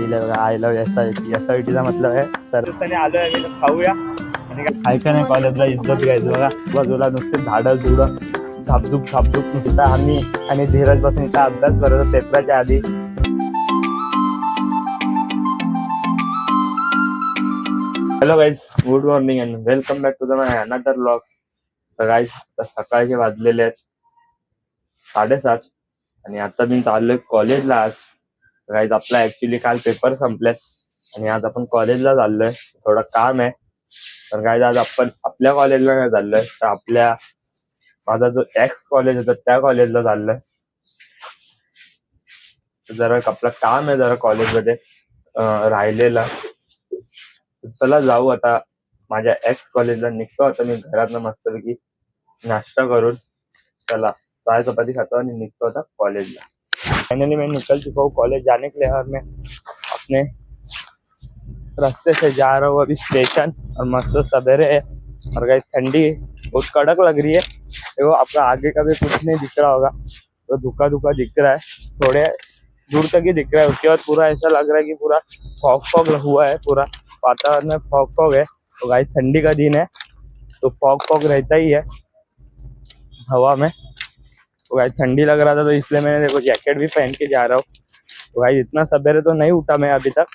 लिहिलं बघा, I love SIT. SITचा मतलब आहे सर. आलोय आम्ही खाऊया आणि काय का नाही कॉलेजला इज्जत घ्यायचं बघा. बाजूला नुसते झाडं झुडं झापझूप झापझूप नुसतं आम्ही आणि धीरज बसून इथं अभ्यास करत होतो पेपराच्या आधी. Hello guys, good morning and welcome back to the my another vlog. तर गाईज आता सकाळचे वाजलेले आहेत 7:30 आणि आता मी चाललोय कॉलेजला. आज गाईज आपला ऍक्च्युली काल पेपर संपलेत आणि आज आपण कॉलेजला चाललोय. थोडं काम आहे. तर गाईज आज आपण आपल्या कॉलेजला नाही चाललोय, तर माझा जो एक्स कॉलेज होता त्या कॉलेजला चाललोय. जरा आपलं काम आहे जरा कॉलेजमध्ये राहिलेलं. चला जाऊ आता. माझ्या एक्स कॉलेजला निघतो आता मी घरातनं मस्तपैकी नाश्ता करून. चला चाय चपाती खातो आणि निघतो आता कॉलेजला. फाइनली मैं निकल चुका हूँ कॉलेज जाने के लिए और मैं अपने रास्ते से जा रहा हूँ अभी स्टेशन. और मस्त सवेरे है और गाइस ठंडी बहुत कड़क लग रही है. देखो आपका आगे का भी कुछ नहीं दिख रहा होगा, तो धुका धुका दिख रहा है, थोड़े दूर तक ही दिख रहा है. उसके बाद पूरा ऐसा लग रहा है कि पूरा फॉग फॉग हुआ है, पूरा वातावरण में फॉग फॉग है. तो गाइस ठंडी का दिन है तो फॉग फॉग रहता ही है हवा में. तो गाइस ठंडी लग रहा था तो इसलिए मैंने देखो जैकेट भी पहन के जा रहा हूँ. तो गाइस इतना सवेरे तो नहीं उठा मैं अभी तक.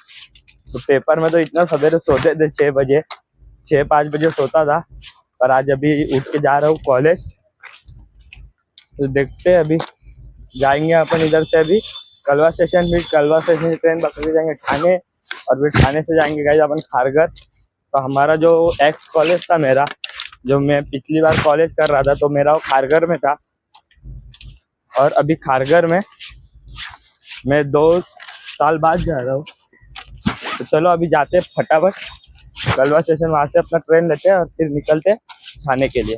तो पेपर में तो इतना सवेरे सोते थे 6-5 बजे सोता था, पर आज अभी उठ के जा रहा हूँ कॉलेज. तो देखते हैं अभी जाएंगे अपन इधर से अभी कलवा स्टेशन. फिर कलवा स्टेशन से ट्रेन पकड़ के जाएंगे ठाणे और फिर ठाणे से जाएंगे गाइस अपन खारघर. तो हमारा जो एक्स कॉलेज था मेरा, जो मैं पिछली बार कॉलेज कर रहा था, तो मेरा वो खारघर में था. और अभी खारघर में मैं 2 साल बाद जा रहा हूँ. तो चलो अभी जाते हैं फटाफट कलवा स्टेशन, वहां से अपना ट्रेन लेते हैं और फिर निकलते हैं खाने के लिए.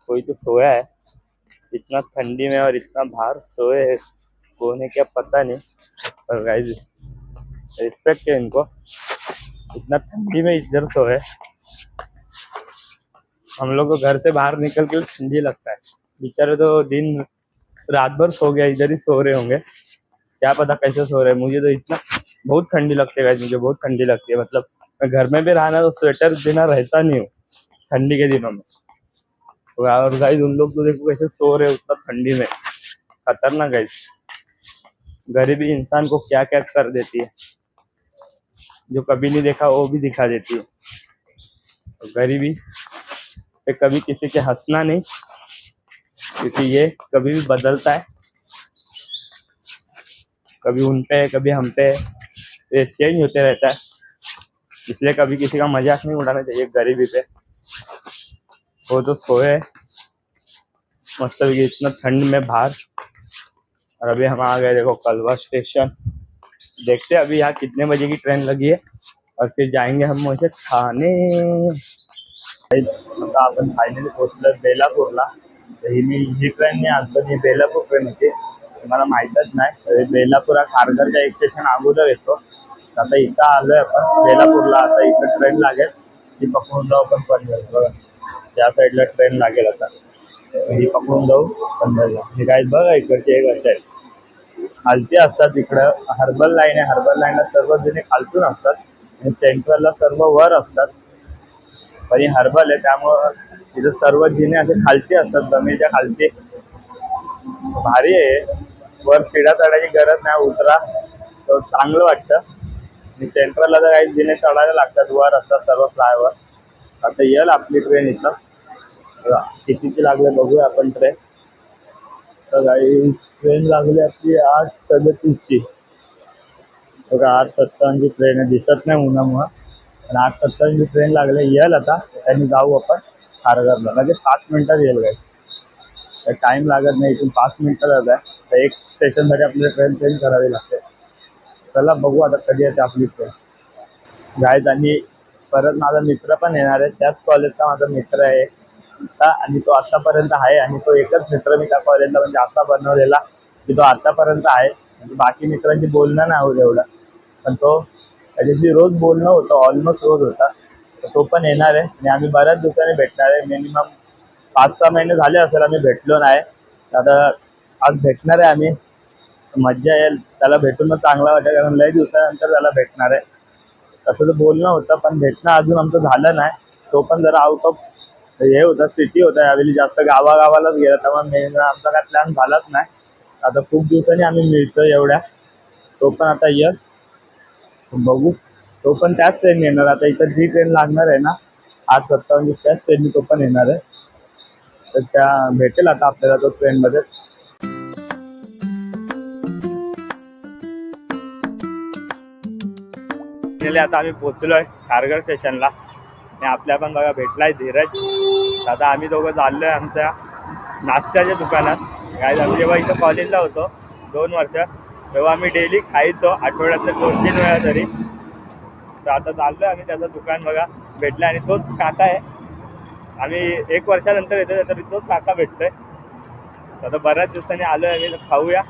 कोई तो सोया है इतना ठंडी में और इतना बाहर सोए है, कौन है क्या पता नहीं. और गाइस रिस्पेक्ट है इनको, इतना ठंडी में इधर सोए. हम लोग को घर से बाहर निकल के ठंडी लगता है. बेचारे तो दिन रात भर सो गया, इधर ही सो रहे होंगे, क्या पता कैसे सो रहे हैं. मुझे तो इतना बहुत ठंडी लगती है गाइस, मुझे बहुत ठंडी लगती है. मतलब मैं घर में भी रहना तो स्वेटर बिना रहता नहीं हूँ ठंडी के दिनों में. और गाइस उन लोग तो देखो कैसे सो रहे उतना ठंडी में, खतरनाक गाइस. गरीबी इंसान को क्या क्या कर देती है, जो कभी नहीं देखा वो भी दिखा देती है. गरीबी पे कभी किसी के हंसना नहीं, क्योंकि ये कभी भी बदलता है. कभी उन पे कभी हम पे, ये चेंज होते रहता है. इसलिए कभी किसी का मजाक नहीं उड़ाना चाहिए गरीबी पे. वो तो सोए मस्त इतना ठंड में बाहर. और अभी हम आ गए देखो कलवा स्टेशन. देखते हैं अभी यहाँ कितने बजे की ट्रेन लगी है और फिर जाएंगे हम वैसे ठाणे. आता आपण फायनली पोहोचलो बेलापूरला. ही ट्रेन नाही आज, पण ही बेलापूर ट्रेन होती, मला माहीतच नाही. बेलापूर हा खारघरच्या एक स्टेशन अगोदर येतो. आता इथं आलोय आपण बेलापूरला. आता इथं ट्रेन लागेल, ती पकडून जाऊ आपण पनवेल. बघा त्या साईडला ट्रेन लागेल आता, ही पकडून जाऊ पनवेलला. हे काय बघा इकडचे एक असे आहे, खालती असतात. इकडं हर्बल लाईन आहे, हर्बल लाईनला सर्व जुने खालतून असतात आणि सेंट्रलला सर्व वर असतात. पण ही हर्बल आहे त्यामुळं तिथं सर्व जिने असे खालती असतात, जमिनीच्या खालती. भारी आहे, वर शिड्या चढायची गरज नाही, उतरा तर चांगलं वाटतं. आणि सेंट्रलला तर काही जिने चढायला लागतात, वर असतात सर्व फ्लायवर. आता येईल आपली ट्रेन इथं. कितीची लागले बघूया आपण ट्रेन. तर काही ट्रेन लागली आपली 8:37ची. बघा 8:57ची ट्रेन आहे, दिसत नाही उन्हामुळं, पण 8:57ची ट्रेन लागली. येईल आता त्यांनी जाऊ आपण खारघरला. लगेच 5 मिनिटात येईल गाईस, टाइम लागत नाही. इथून 5 मिनिटात आहे. तर एक स्टेशनसाठी आपल्याला ट्रेन चेंज करावी लागते. चला बघू आता कधी येते आपली ट्रेन गाईस. आणि परत माझा मित्र पण येणार आहे, त्याच कॉलेजचा माझा मित्र आहे आणि तो आतापर्यंत आहे. आणि तो एकच मित्र मी त्या कॉलेजला म्हणजे असा बनवलेला की तो आतापर्यंत आहे. म्हणजे बाकी मित्रांची बोलणं नाही होत एवढं, पण तो त्याच्याशी रोज बोलणं होतं, ऑलमोस्ट रोज होता. तर तो पण येणार आहे आणि आम्ही बऱ्याच दिवसांनी भेटणार आहे. मिनिमम 5-6 महिने झाले असेल आम्ही भेटलो नाही. आता आज भेटणार आहे आम्ही. मज्जा येईल, त्याला भेटून मग चांगला वाटेल, कारण लय दिवसानंतर त्याला भेटणार आहे. तसं तर बोलणं होतं, पण भेटणं अजून आमचं झालं नाही. तो पण जरा आउट ऑफ हे होता, सिटी होता यावेळी, जास्त गावागावालाच गेला, त्यामुळे मेन आमचा काय प्लॅन झालाच नाही. आता खूप दिवसांनी आम्ही मिळतो एवढ्या. तो पण आता ये बघू, तो पण त्याच ट्रेन येणार. आता इथं जी ट्रेन लागणार आहे ना 8:57, त्याच ट्रेननी तो पण येणार आहे. तर त्या भेटेल आता आपल्याला तो ट्रेनमध्ये. आता आम्ही पोहोचलोय खारघर स्टेशनला आणि आपल्या पण बघा भेटलाय धीरज. आता आम्ही दोघं चाललोय आमच्या नाश्त्याच्या दुकानात. काय आम्ही जेव्हा इथं कॉलेजला होतो 2 वर्ष, तेव्हा आम्ही डेली खायचो आठवड्यातल्या 2-3 वेळा तरी. तर आता चाललोय आम्ही त्याचं दुकान बघा भेटलं, आणि तोच काका आहे. आम्ही 1 वर्षानंतर येतो तरी तोच काका भेटतोय. आता बऱ्याच दिवसांनी आलोय आम्ही, खाऊया.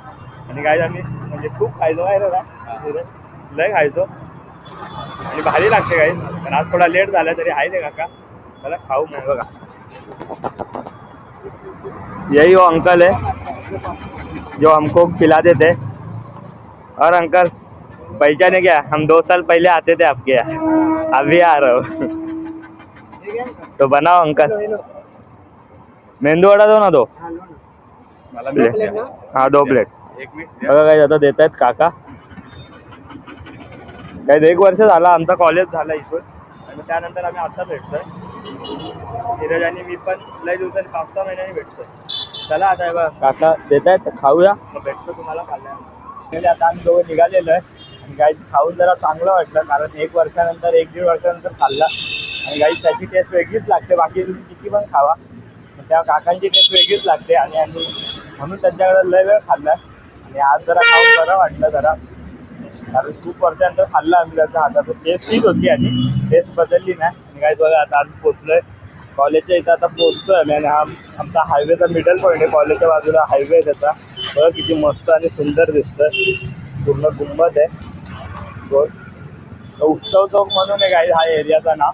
आणि काय आम्ही म्हणजे खूप खायचो काय रे लय खायचो आणि भारी लागते काही. पण आज थोडा लेट झाला तरी आहे ते काका, मला खाऊ मग बघा. यही वो अंकल है जो हमको खिलाते थे. और अंकल पहचाने क्या, हम 2 साल पहले आते थे आपके यहाँ, अभी आ रहे हो. तो बनाओ अंकल, मेंदू वडा दो ना. दो प्लेट, हाँ 2 प्लेट. बघा काही आता देत आहेत काका. काही 1 वर्ष झाला आमचा कॉलेज झाला इथून, आणि त्यानंतर आम्ही आता भेटतोय. धीरज आणि मी पण लय दिवसांनी 5-6 महिन्यांनी भेटतोय. चला आता बघा काका देत आहेत, खाऊया मग भेटतो तुम्हाला खाल्ल्या. आता आम्ही दोघं निघालेलो आहे, आणि गाईच खाऊन जरा चांगलं वाटलं, कारण 1 वर्षानंतर 1-1.5 वर्षानंतर खाल्ला. आणि गाईच त्याची टेस्ट वेगळीच लागते, बाकी तुम्ही किती पण खावा त्या काकांची टेस्ट वेगळीच लागते. आणि आम्ही म्हणून त्यांच्याकडे लय वेळ खाल्ला, आणि आज जरा खाऊन बरं वाटलं जरा, कारण खूप वर्षानंतर खाल्लं आम्ही त्याच्या हाताचं. टेस्ट तीच होती आणि टेस्ट बदलली नाही. आणि काय बघा आता आम्ही पोचलोय कॉलेजच्या इथं, आता पोचतोय आम्ही. आणि हा आमचा हायवेचा मिडल पॉईंट आहे, कॉलेजच्या बाजूला हायवे आहे त्याचा. बघा किती मस्त आणि सुंदर दिसतंय, पूर्ण गुंबद आहे. उत्सव चौक म्हणून आहे काय हा एरियाचं नाव.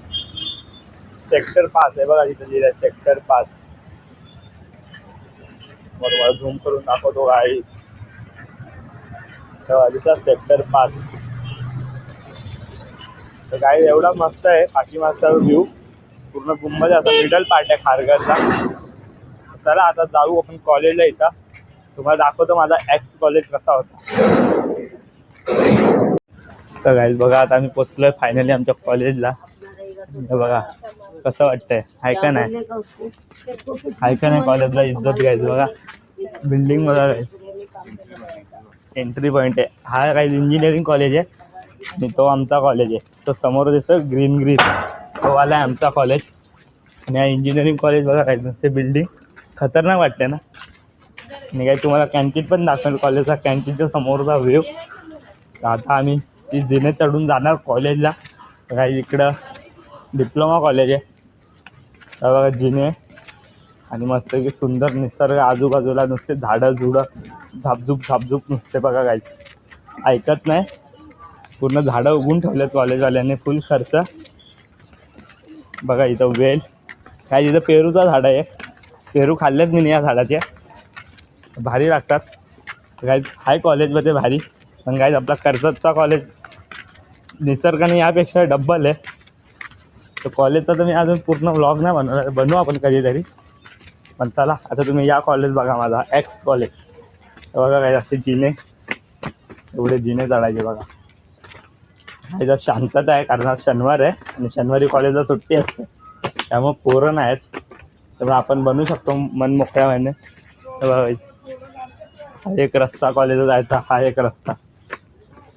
सेक्टर 5 आहे बघा, तिथं लिहिलं आहे सेक्टर 5. बरोबर झूम करून दाखवतो गाडी, तिथं सेक्टर 5. तर गाडी एवढा मस्त आहे, पाठीमागचा व्ह्यू पूर्ण गुंबद आहे. आता मिडल पार्ट आहे खारघरचा. चला आता जाऊ आपण कॉलेजला. इथं तुम्हाला दाखवतो माझा एक्स कॉलेज कसा होता. तर गाईज बघा आता आम्ही पोचलोय फायनली आमच्या कॉलेजला. बघा कसं वाटतंय, आहे का नाही, आहे का नाही कॉलेजला इज्जत. गाईज बघा बिल्डिंग बघा, एंट्री पॉईंट आहे. हा काही इंजिनिअरिंग कॉलेज आहे, आणि तो आमचा कॉलेज आहे. तो समोर दिसतं ग्रीन तो वाला आहे आमचा कॉलेज. आणि हा इंजिनिअरिंग कॉलेज बघा काय नसते, बिल्डिंग खतरनाक वाटते ना. आणि काही तुम्हाला कॅन्टीन पण दाखवेल, कॉलेजचा कॅन्टीनच्या समोरचा व्ह्यू. आता आम्ही ती जिने चढून जाणार कॉलेजला. काही इकडं डिप्लोमा कॉलेज आहे, तर बघा जिने, आणि मस्त की सुंदर निसर्ग आजूबाजूला, नुसते झाडं झुडं झापझूप नुसते बघा. काही ऐकत नाही, पूर्ण झाडं उगून ठेवलेत कॉलेजवाल्यांनी, फुल खर्च. बघा इथं वेल, काय इथं पेरूचा झाड आहे. पेरू खाल्लेत मी या झाडाचे, भारी लागतात. काय हाय कॉलेजमध्ये भारी. पण काय आपला कर्जतचा कॉलेज निसर्गाने यापेक्षा डब्बल आहे. तर कॉलेजचा तर मी अजून पूर्ण व्लॉग नाही बनवू आपण कधीतरी. पण चला आता तुम्ही या कॉलेज बघा, माझा एक्स कॉलेज. बघा काय असे जिने, एवढे जिने चढायचे बघा. ह्याच्यात शांतता आहे, कारण आज शनिवार आहे आणि शनिवारी कॉलेजला सुट्टी असते, त्यामुळे पोरं नाही आहेत. त्यामुळे आपण बनवू शकतो मन मोकळ्या महिने. बघा हा एक रस्ता कॉलेजला जायचा, हा एक रस्ता.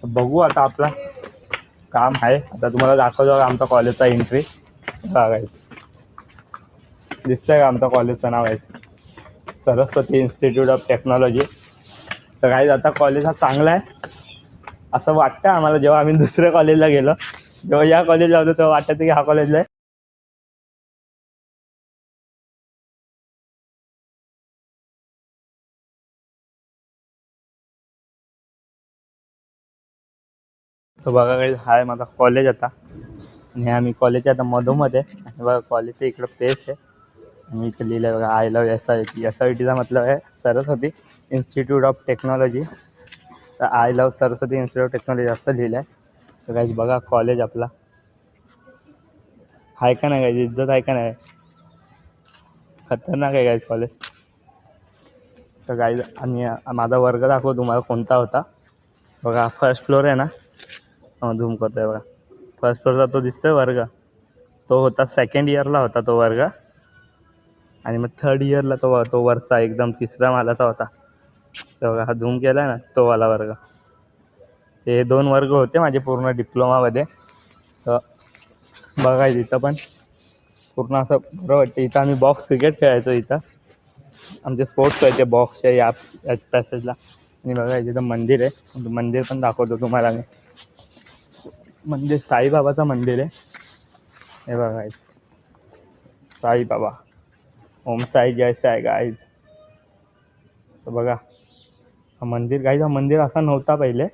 बघू आता आपला काम आहे. आता तुम्हाला दाखवतो आमचा कॉलेजचा एंट्री. बघायचं दिसतंय का, आमचा कॉलेजचं नाव आहे सरस्वती इन्स्टिट्यूट ऑफ टेक्नॉलॉजी. तर काही आता कॉलेज हा चांगला आहे असं वाटतं आम्हाला. जेव्हा आम्ही दुसऱ्या कॉलेजला गेलो, जेव्हा या कॉलेजला होतो तेव्हा वाटतं की हा कॉलेजला आहे. तो बघा काही हा आहे माझा कॉलेज आता. आणि आम्ही कॉलेजच्या आता मधोमध्ये. आणि बघा कॉलेजचं इकडं प्लेस आहे, आणि इथं लिहिलं बघा आय लव्ह SIT. SITचा मतलब आहे सरस्वती इन्स्टिट्यूट ऑफ टेक्नॉलॉजी. तर I love Saraswati institute of technology असं लिहिलं आहे. तर गाईज बघा कॉलेज आपला आहे का नाही, गाईज इज्जत आहे का नाही, खतरनाक आहे गाईज कॉलेज. तर गाईज आणि माझा वर्ग दाखव तुम्हाला कोणता होता. बघा फर्स्ट फ्लोअर आहे ना, झूम करतोय बघा, फर्स्ट फ्लोअरचा तो दिसतोय वर्ग, तो होता सेकंड इयरला होता तो वर्ग. आणि मग थर्ड इयरला तो वरचा एकदम तिसऱ्या मालाचा होता. तर बघा हा झूम केला ना, तो वाला वर्ग. ते 2 वर्ग होते माझे पूर्ण डिप्लोमामध्ये. तर बघायचं इथं पण पूर्ण असं बरं वाटतं. इथं आम्ही बॉक्स क्रिकेट खेळायचो, इथं आमचे स्पोर्ट्स व्हायचे बॉक्सच्या याच पॅसेजला. आणि बघायचं इथं मंदिर आहे, मंदिर पण दाखवतो तुम्हाला मी. मंदिर साईबाबाचं मंदिर आहे हे बघायचं. साईबाबा ओम साई जय साई गाईज. तर बघा हा मंदिर गाईज, हा मंदिर असा नव्हता पहिले.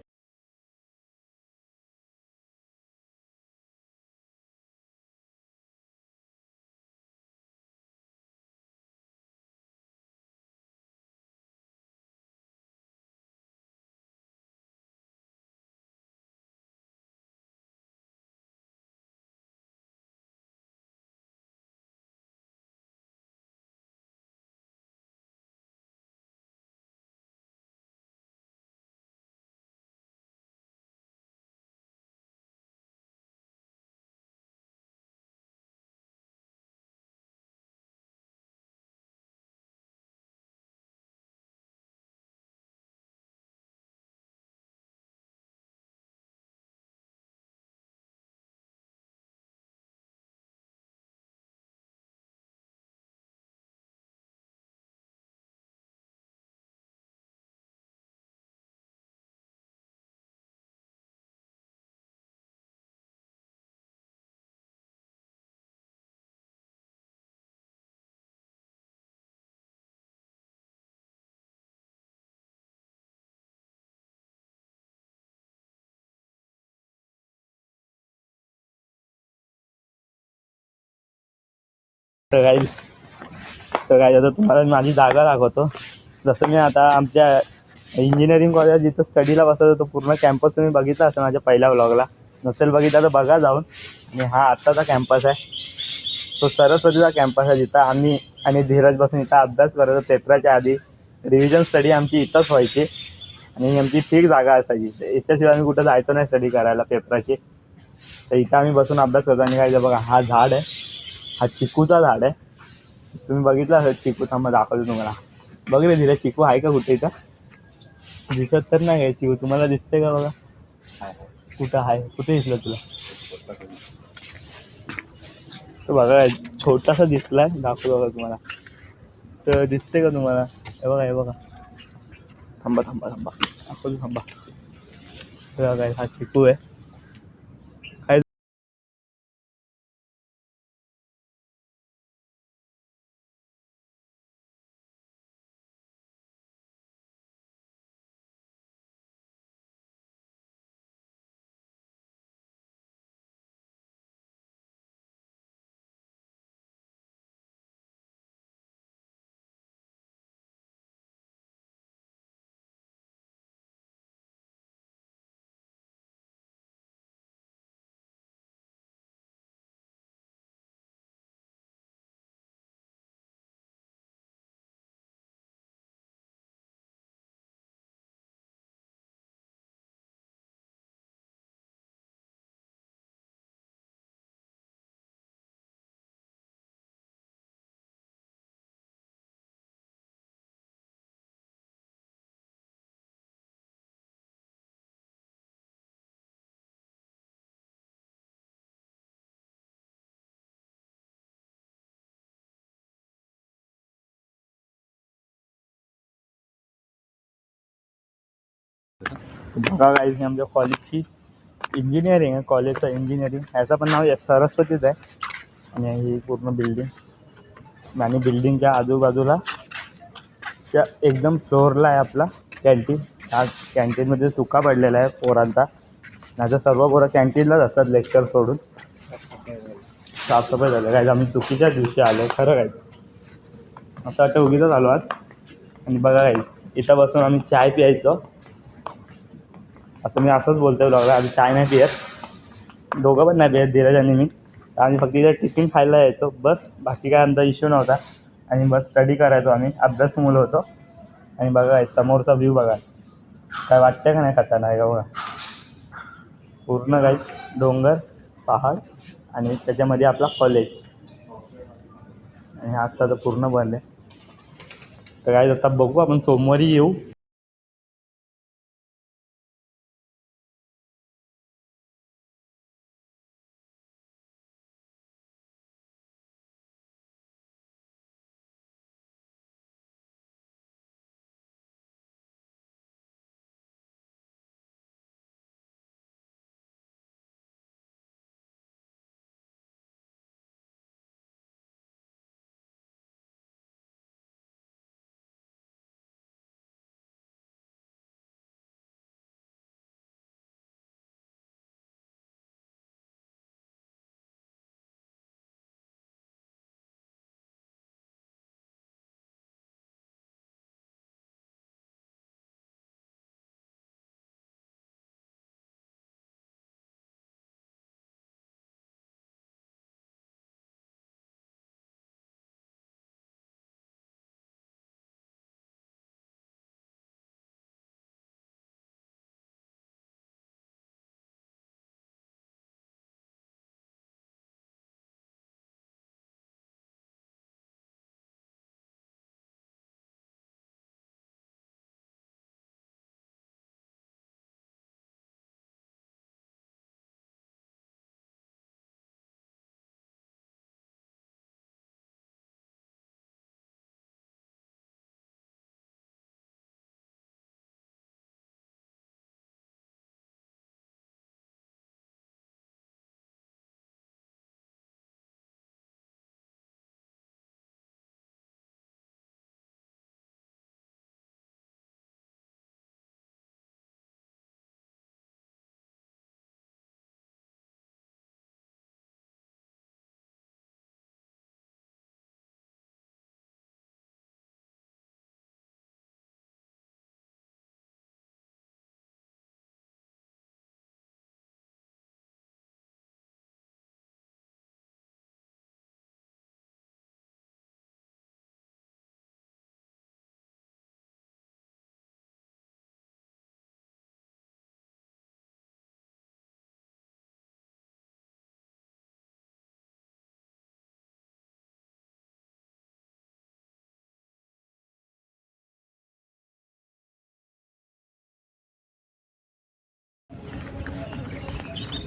तर काय आता तुम्हाला माझी जागा दाखवतो. जसं मी आता आमच्या इंजिनिअरिंग कॉलेज जिथं स्टडीला बसत होतो, पूर्ण कॅम्पस तुम्ही बघितला असं माझ्या पहिल्या व्लॉगला. नसेल बघितला तर बघा जाऊन. आणि हा आत्ताचा कॅम्पस आहे, तो सरस्वतीचा कॅम्पस आहे, जिथं आम्ही आणि धीरज बसून इथं अभ्यास करायचो. पेपराच्या आधी रिव्हिजन स्टडी आमची इथंच व्हायची आणि आमची फिक्स जागा असायची. याच्याशिवाय आम्ही कुठं जायचो नाही स्टडी करायला पेपराची. तर इथं आम्ही बसून अभ्यास करतो. आणि काय बघा हा झाड आहे, हा चिकूचा झाड आहे. तुम्ही बघितला असेल चिकू, थांबा दाखवतो तुम्हाला. बघितलं धीरज चिकू आहे का कुठे इथं? दिसत तर नाही आहे चिकू, तुम्हाला दिसते का बघा? कुठं आहे, कुठे दिसलं तुला? तो बघा छोटासा दिसलाय, दाखवतो बघा तुम्हाला. तर दिसते का तुम्हाला? हे बघा, हे बघा. थांबा थांबा थांबा दाखवतो, थांबा. बघा हा चिकू आहे. काय बघा गाईज, आमच्या कॉलेजची इंजिनिअरिंग आहे, कॉलेजचं इंजिनिअरिंग. ह्याचं पण नाव सरस्वतीच आहे. आणि ही पूर्ण बिल्डिंग, आणि बिल्डिंगच्या आजूबाजूला त्या एकदम फ्लोअरला आहे आपला कॅन्टीन. हा कॅन्टीनमध्ये सुका पडलेला आहे पोरांचा. माझ्या सर्व पोरं कॅन्टीनलाच असतात लेक्चर सोडून. साफसफाई झाली काय, आम्ही चुकीच्या दिवशी आलो खरं काय, असं वाटतं उगीच आलो आज. आणि बघा काय, इथं बसून आम्ही चाय प्यायचो. असं मी असंच बोलतोय ब्लॉगला. आम्ही चाय नाही पियत, दोघं पण नाही पियत, धीरज आणि मी. आम्ही फक्त इथं टिफिन खायला यायचो बस, बाकी काय आमचा इश्यू नव्हता. आणि बस स्टडी करायचो आम्ही, अभ्यास मुलं होतो. आणि बघा समोरचा व्ह्यू बघा, काय वाटतं का नाही खतरनाक आहे का बघा. पूर्ण काहीच डोंगर, पहाड आणि त्याच्यामध्ये आपला कॉलेज. आणि आत्ता तर पूर्ण बंद आहे. तर काय आता बघू, आपण सोमवारी येऊ.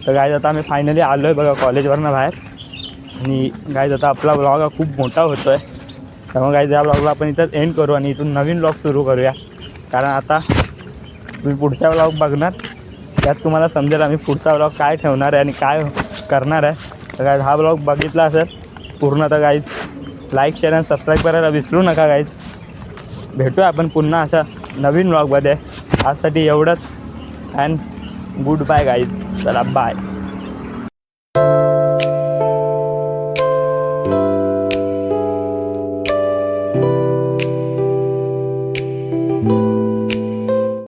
तर गाईज आता आम्ही फायनली आलो आहे बघा कॉलेजवरनं बाहेर. आणि गाईज आता आपला ब्लॉग हा खूप मोठा होतो आहे, त्यामुळे गाईज या ब्लॉगला आपण इथंच एंड करू आणि इथून नवीन ब्लॉग सुरू करूया. कारण आता तुम्ही पुढचा ब्लॉग बघणार, त्यात तुम्हाला समजेल आम्ही पुढचा ब्लॉग काय ठेवणार आहे आणि काय करणार आहे. तर गाईज हा ब्लॉग बघितला असेल पूर्ण तर गाईज लाईक शेअर आणि सबस्क्राईब करायला विसरू नका गाईज. भेटूया आपण पुन्हा अशा नवीन ब्लॉगमध्ये. आजसाठी एवढंच अँड गुड बाय गाईज. चला बाय.